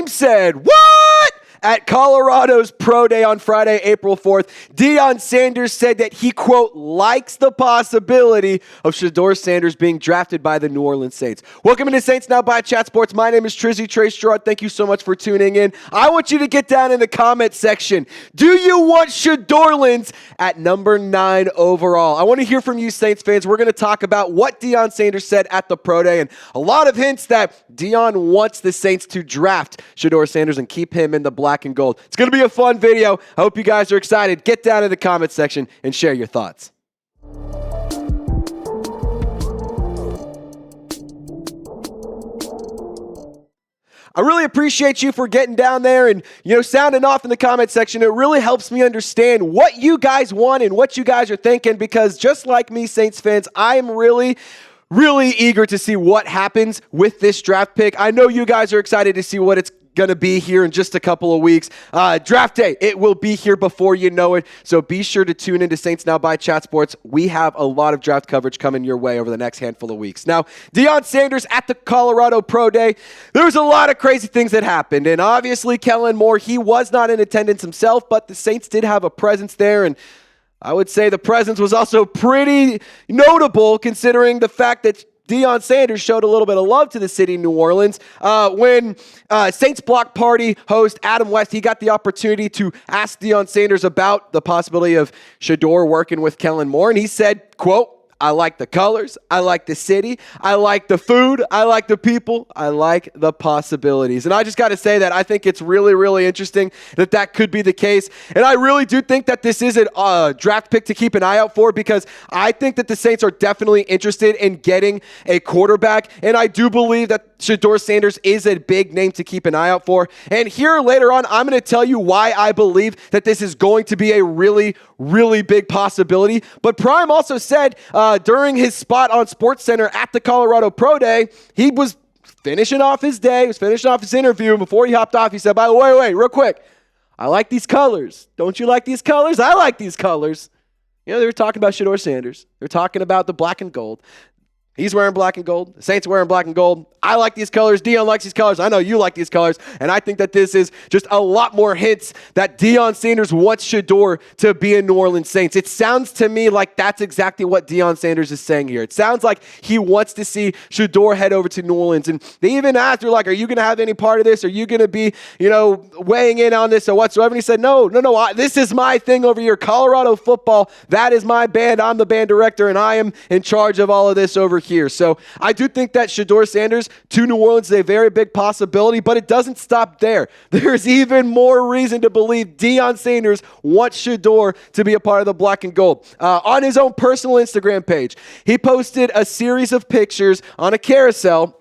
said, "What?" At Colorado's Pro Day on Friday, April 4th, Deion Sanders said that he, quote, likes the possibility of Shedeur Sanders being drafted by the New Orleans Saints. Welcome to Saints Now by Chat Sports. My name is Trizzy Trace Girouard. Thank you so much for tuning in. I want you to get down in the comment section. Do you want Shedeur Sanders at number 9 overall? I want to hear from you, Saints fans. We're going to talk about what Deion Sanders said at the Pro Day and a lot of hints that Deion wants the Saints to draft Shedeur Sanders and keep him in the black and gold. It's going to be a fun video. I hope you guys are excited. Get down in the comment section and share your thoughts. I really appreciate you for getting down there and, sounding off in the comment section. It really helps me understand what you guys want and what you guys are thinking, because just like me, Saints fans, I am really eager to see what happens with this draft pick. I know you guys are excited to see what it's going to be here in just a couple of weeks. Draft day, it will be here before you know it. So be sure to tune into Saints Now by Chat Sports. We have a lot of draft coverage coming your way over the next handful of weeks. Now, Deion Sanders at the Colorado Pro Day, there was a lot of crazy things that happened. And obviously, Kellen Moore, he was not in attendance himself, but the Saints did have a presence there. And I would say the presence was also pretty notable considering the fact that Deion Sanders showed a little bit of love to the city of New Orleans. When Saints Block Party host Adam West, he got the opportunity to ask Deion Sanders about the possibility of Shedeur working with Kellen Moore, and he said, quote, "I like the colors, I like the city, I like the food, I like the people, I like the possibilities." And I just got to say that I think it's really interesting that could be the case. And I really do think that this is a draft pick to keep an eye out for, because I think that the Saints are definitely interested in getting a quarterback. And I do believe that Shedeur Sanders is a big name to keep an eye out for. And here later on, I'm going to tell you why I believe that this is going to be a really big possibility. But Prime also said during his spot on SportsCenter at the Colorado Pro Day, he was finishing off his day, he was finishing off his interview, and before he hopped off, he said, "By the way, wait, real quick, I like these colors. Don't you like these colors? I like these colors." They were talking about Shedeur Sanders. They're talking about the black and gold. He's wearing black and gold. The Saints wearing black and gold. I like these colors. Deion likes these colors. I know you like these colors. And I think that this is just a lot more hints that Deion Sanders wants Shedeur to be a New Orleans Saints. It sounds to me like that's exactly what Deion Sanders is saying here. It sounds like he wants to see Shedeur head over to New Orleans. And they even asked, they're like, "Are you going to have any part of this? Are you going to be, weighing in on this or whatsoever?" And he said, no, this is my thing over here. Colorado football, that is my band. I'm the band director, and I am in charge of all of this over here. So I do think that Shedeur Sanders to New Orleans is a very big possibility, but it doesn't stop there. There's even more reason to believe Deion Sanders wants Shedeur to be a part of the black and gold. On his own personal Instagram page, he posted a series of pictures on a carousel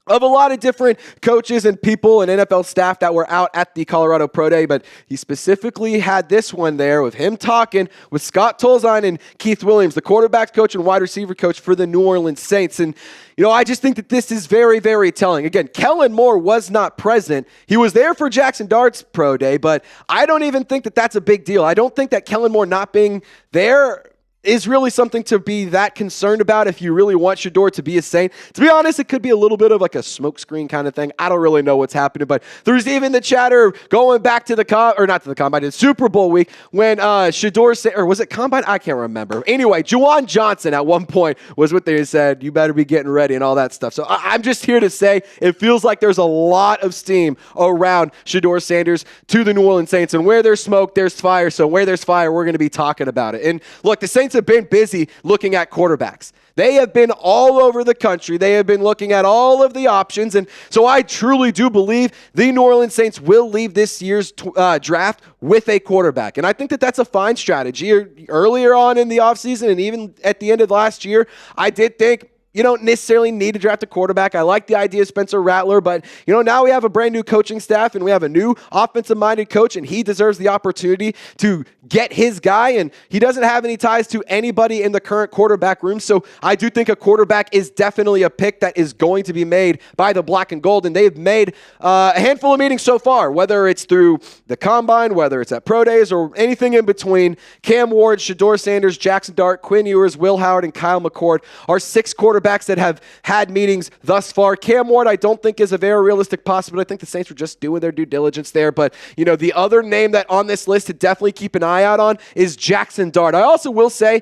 of a lot of different coaches and people and NFL staff that were out at the Colorado Pro Day, but he specifically had this one there with him talking with Scott Tolzien and Keith Williams, the quarterbacks coach and wide receiver coach for the New Orleans Saints. And, I just think that this is very telling. Again, Kellen Moore was not present. He was there for Jackson Dart's Pro Day, but I don't even think that that's a big deal. I don't think that Kellen Moore not being there is really something to be that concerned about if you really want Shedeur to be a Saint. To be honest, it could be a little bit of like a smokescreen kind of thing. I don't really know what's happening, but there's even the chatter going back to the Super Bowl week when Shedeur, or was it Combine? I can't remember. Anyway, Juwan Johnson at one point was what they said, "You better be getting ready," and all that stuff. So I'm just here to say it feels like there's a lot of steam around Shedeur Sanders to the New Orleans Saints, and where there's smoke, there's fire. So where there's fire, we're going to be talking about it. And look, the Saints have been busy looking at quarterbacks. They have been all over the country. They have been looking at all of the options. And so I truly do believe the New Orleans Saints will leave this year's draft with a quarterback. And I think that that's a fine strategy. Earlier on in the offseason and even at the end of last year, I did think you don't necessarily need to draft a quarterback. I like the idea of Spencer Rattler, but now we have a brand new coaching staff and we have a new offensive-minded coach, and he deserves the opportunity to get his guy, and he doesn't have any ties to anybody in the current quarterback room. So I do think a quarterback is definitely a pick that is going to be made by the black and gold, and they've made a handful of meetings so far, whether it's through the Combine, whether it's at Pro Days, or anything in between. Cam Ward, Shedeur Sanders, Jackson Dart, Quinn Ewers, Will Howard, and Kyle McCord are 6 quarterbacks quarterbacks that have had meetings thus far. Cam Ward, I don't think is a very realistic possibility. I think the Saints were just doing their due diligence there. But, the other name that on this list to definitely keep an eye out on is Jackson Dart. I also will say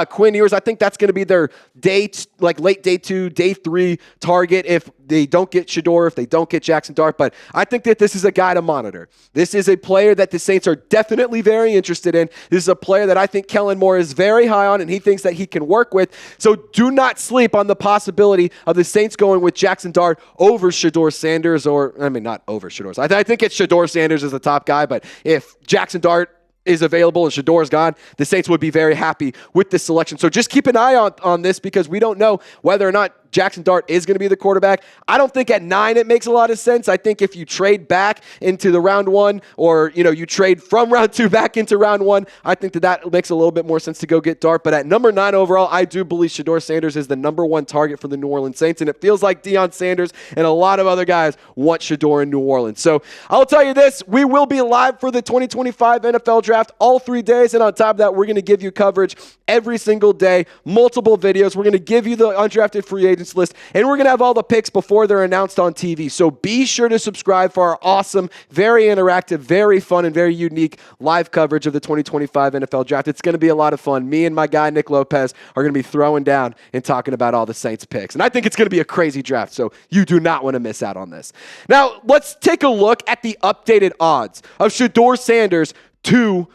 Quinn Ewers, I think that's going to be their late day 2, day 3 target if they don't get Shedeur, if they don't get Jackson Dart. But I think that this is a guy to monitor. This is a player that the Saints are definitely very interested in. This is a player that I think Kellen Moore is very high on and he thinks that he can work with. So do not sleep on the possibility of the Saints going with Jackson Dart over Shedeur Sanders, not over Shedeur. I think it's Shedeur Sanders as the top guy, but if Jackson Dart is available and Shedeur's gone, the Saints would be very happy with this selection. So just keep an eye on this because we don't know whether or not Jackson Dart is going to be the quarterback. I don't think at 9 it makes a lot of sense. I think if you trade back into the round 1 or, you trade from round 2 back into round 1, I think that makes a little bit more sense to go get Dart. But at number 9 overall, I do believe Shedeur Sanders is the number 1 target for the New Orleans Saints. And it feels like Deion Sanders and a lot of other guys want Shedeur in New Orleans. So I'll tell you this, we will be live for the 2025 NFL Draft all 3 days. And on top of that, we're going to give you coverage every single day, multiple videos. We're going to give you the undrafted free agents list, and we're going to have all the picks before they're announced on TV. So be sure to subscribe for our awesome, very interactive, very fun, and very unique live coverage of the 2025 NFL Draft. It's going to be a lot of fun. Me and my guy, Nick Lopez, are going to be throwing down and talking about all the Saints picks. And I think it's going to be a crazy draft, so you do not want to miss out on this. Now, let's take a look at the updated odds of Shedeur Sanders to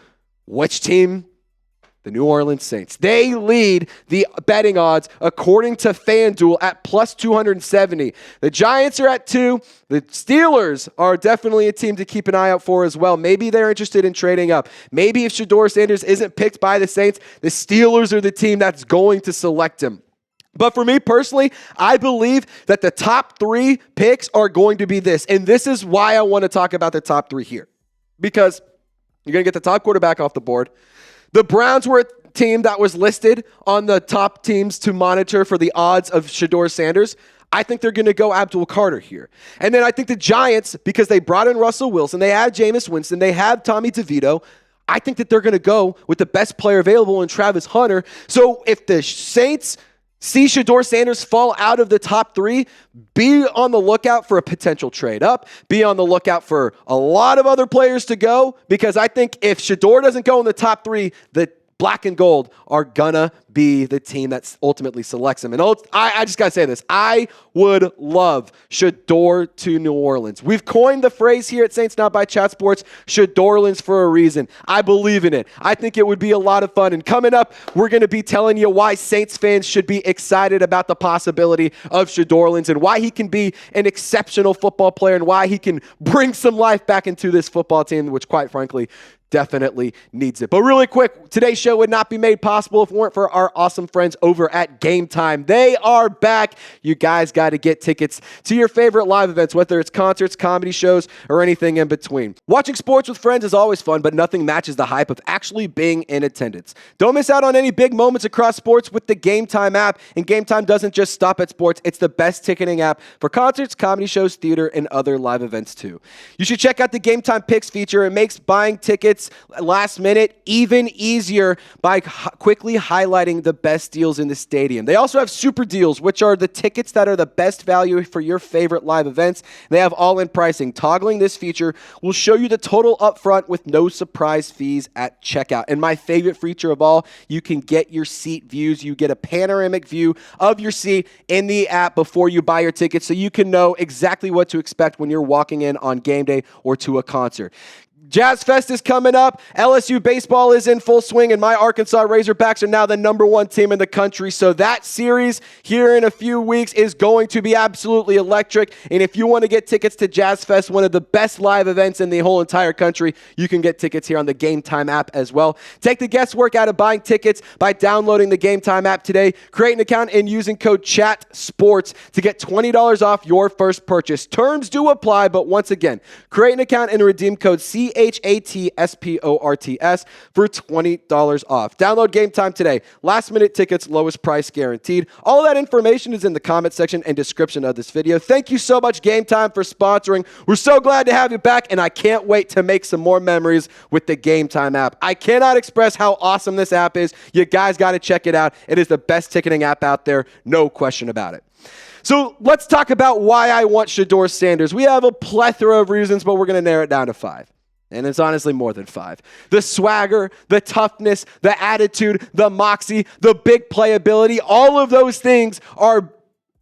which team? The New Orleans Saints. They lead the betting odds according to FanDuel at plus 270. The Giants are at 2. The Steelers are definitely a team to keep an eye out for as well. Maybe they're interested in trading up. Maybe if Shedeur Sanders isn't picked by the Saints, the Steelers are the team that's going to select him. But for me personally, I believe that the top 3 picks are going to be this. And this is why I want to talk about the top 3 here. Because you're going to get the top quarterback off the board. The Browns were a team that was listed on the top teams to monitor for the odds of Shedeur Sanders. I think they're going to go Abdul Carter here. And then I think the Giants, because they brought in Russell Wilson, they had Jameis Winston, they have Tommy DeVito, I think that they're going to go with the best player available in Travis Hunter. So if the Saints see Shedeur Sanders fall out of the top 3, be on the lookout for a potential trade up. Be on the lookout for a lot of other players to go, because I think if Shedeur doesn't go in the top 3, the black and gold are gonna be the team that ultimately selects him. And I just gotta say this. I would love Shedeur to New Orleans. We've coined the phrase here at Saints Not by Chat Sports, Shedorlands, for a reason. I believe in it. I think it would be a lot of fun. And coming up, we're gonna be telling you why Saints fans should be excited about the possibility of Shedorlands and why he can be an exceptional football player and why he can bring some life back into this football team, which quite frankly, definitely needs it. But really quick, today's show would not be made possible if it weren't for our awesome friends over at GameTime. They are back. You guys got to get tickets to your favorite live events, whether it's concerts, comedy shows, or anything in between. Watching sports with friends is always fun, but nothing matches the hype of actually being in attendance. Don't miss out on any big moments across sports with the GameTime app. And GameTime doesn't just stop at sports. It's the best ticketing app for concerts, comedy shows, theater, and other live events too. You should check out the GameTime Picks feature. It makes buying tickets last minute even easier by quickly highlighting the best deals in the stadium. They also have super deals, which are the tickets that are the best value for your favorite live events. They have all-in pricing. Toggling this feature will show you the total upfront with no surprise fees at checkout. And my favorite feature of all, you can get your seat views. You get a panoramic view of your seat in the app before you buy your ticket, so you can know exactly what to expect when you're walking in on game day or to a concert. Jazz Fest is coming up. LSU baseball is in full swing, and my Arkansas Razorbacks are now the #1 team in the country. So that series here in a few weeks is going to be absolutely electric. And if you want to get tickets to Jazz Fest, one of the best live events in the whole entire country, you can get tickets here on the GameTime app as well. Take the guesswork out of buying tickets by downloading the GameTime app today. Create an account and using code CHATSPORTS to get $20 off your first purchase. Terms do apply, but once again, create an account and redeem code CHATSPORTS for $20 off. Download GameTime today. Last minute tickets, lowest price guaranteed. All of that information is in the comment section and description of this video. Thank you so much, GameTime, for sponsoring. We're so glad to have you back, and I can't wait to make some more memories with the GameTime app. I cannot express how awesome this app is. You guys got to check it out. It is the best ticketing app out there, no question about it. So let's talk about why I want Shedeur Sanders. We have a plethora of reasons, but we're going to narrow it down to 5. And it's honestly more than 5. The swagger, the toughness, the attitude, the moxie, the big playability, all of those things are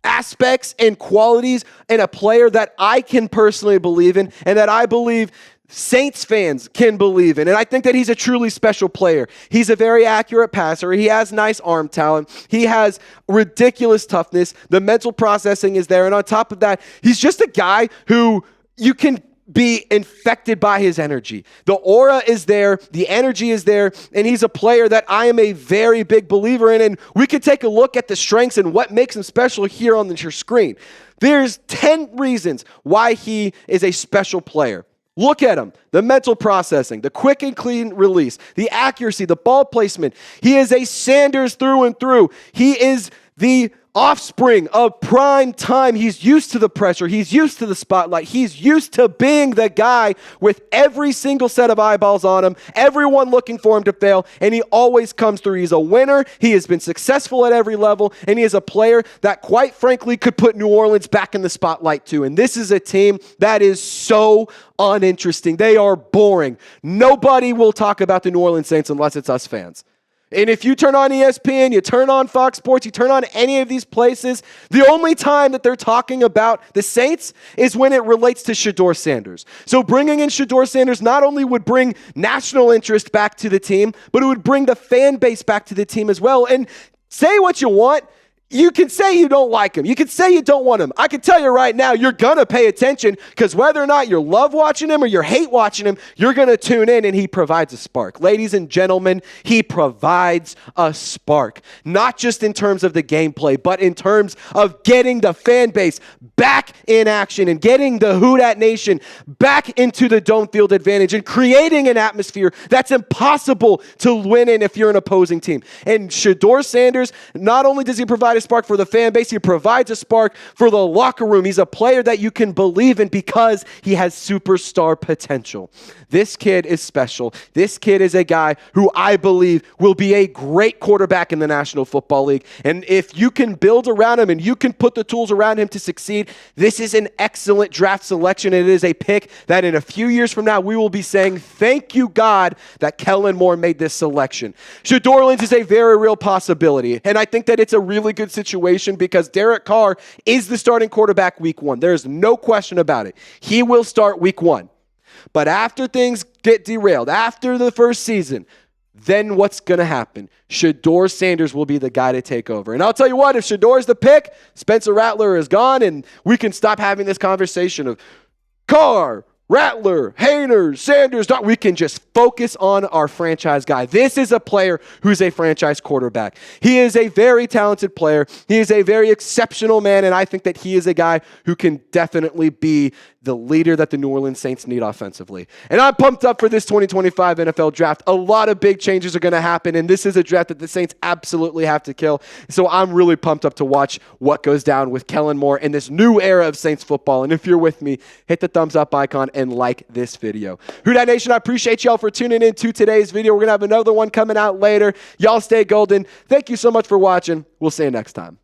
aspects and qualities in a player that I can personally believe in and that I believe Saints fans can believe in. And I think that he's a truly special player. He's a very accurate passer. He has nice arm talent. He has ridiculous toughness. The mental processing is there. And on top of that, he's just a guy who you can be infected by his energy. The aura is there. The energy is there. And he's a player that I am a very big believer in. And we could take a look at the strengths and what makes him special here on your screen. There's 10 reasons why he is a special player. Look at him, the mental processing, the quick and clean release, the accuracy, the ball placement. He is a Sanders through and through. He is the offspring of prime time. He's used to the pressure. He's used to the spotlight. He's used to being the guy with every single set of eyeballs on him, everyone looking for him to fail, and he always comes through. He's a winner. He has been successful at every level, and he is a player that, quite frankly, could put New Orleans back in the spotlight too. And this is a team that is so uninteresting. They are boring. Nobody will talk about the New Orleans Saints unless it's us fans. And if you turn on ESPN, you turn on Fox Sports, you turn on any of these places, the only time that they're talking about the Saints is when it relates to Shedeur Sanders. So bringing in Shedeur Sanders not only would bring national interest back to the team, but it would bring the fan base back to the team as well. And say what you want. You can say you don't like him. You can say you don't want him. I can tell you right now, you're going to pay attention because whether or not you love watching him or you hate watching him, you're going to tune in, and he provides a spark. Ladies and gentlemen, he provides a spark, not just in terms of the gameplay, but in terms of getting the fan base back in action and getting the Who Dat Nation back into the dome field advantage and creating an atmosphere that's impossible to win in if you're an opposing team. And Shedeur Sanders, not only does he provide a spark for the fan base, he provides a spark for the locker room. He's a player that you can believe in because he has superstar potential. This kid is special. This kid is a guy who I believe will be a great quarterback in the National Football League. And if you can build around him and you can put the tools around him to succeed, this is an excellent draft selection. It is a pick that in a few years from now, we will be saying, thank you, God, that Kellen Moore made this selection. Shedeur Sanders is a very real possibility. And I think that it's a really good situation because Derek Carr is the starting quarterback week 1. There's no question about it. He will start week 1. But after things get derailed, after the first season, then what's going to happen? Shedeur Sanders will be the guy to take over. And I'll tell you what, if Shedeur's the pick, Spencer Rattler is gone, and we can stop having this conversation of Carr, Rattler, Hayners, Sanders. We can just focus on our franchise guy. This is a player who's a franchise quarterback. He is a very talented player. He is a very exceptional man, and I think that he is a guy who can definitely be the leader that the New Orleans Saints need offensively. And I'm pumped up for this 2025 NFL draft. A lot of big changes are going to happen, and this is a draft that the Saints absolutely have to kill. So I'm really pumped up to watch what goes down with Kellen Moore in this new era of Saints football. And if you're with me, hit the thumbs up icon and like this video. Who Dat Nation, I appreciate y'all for tuning in to today's video. We're going to have another one coming out later. Y'all stay golden. Thank you so much for watching. We'll see you next time.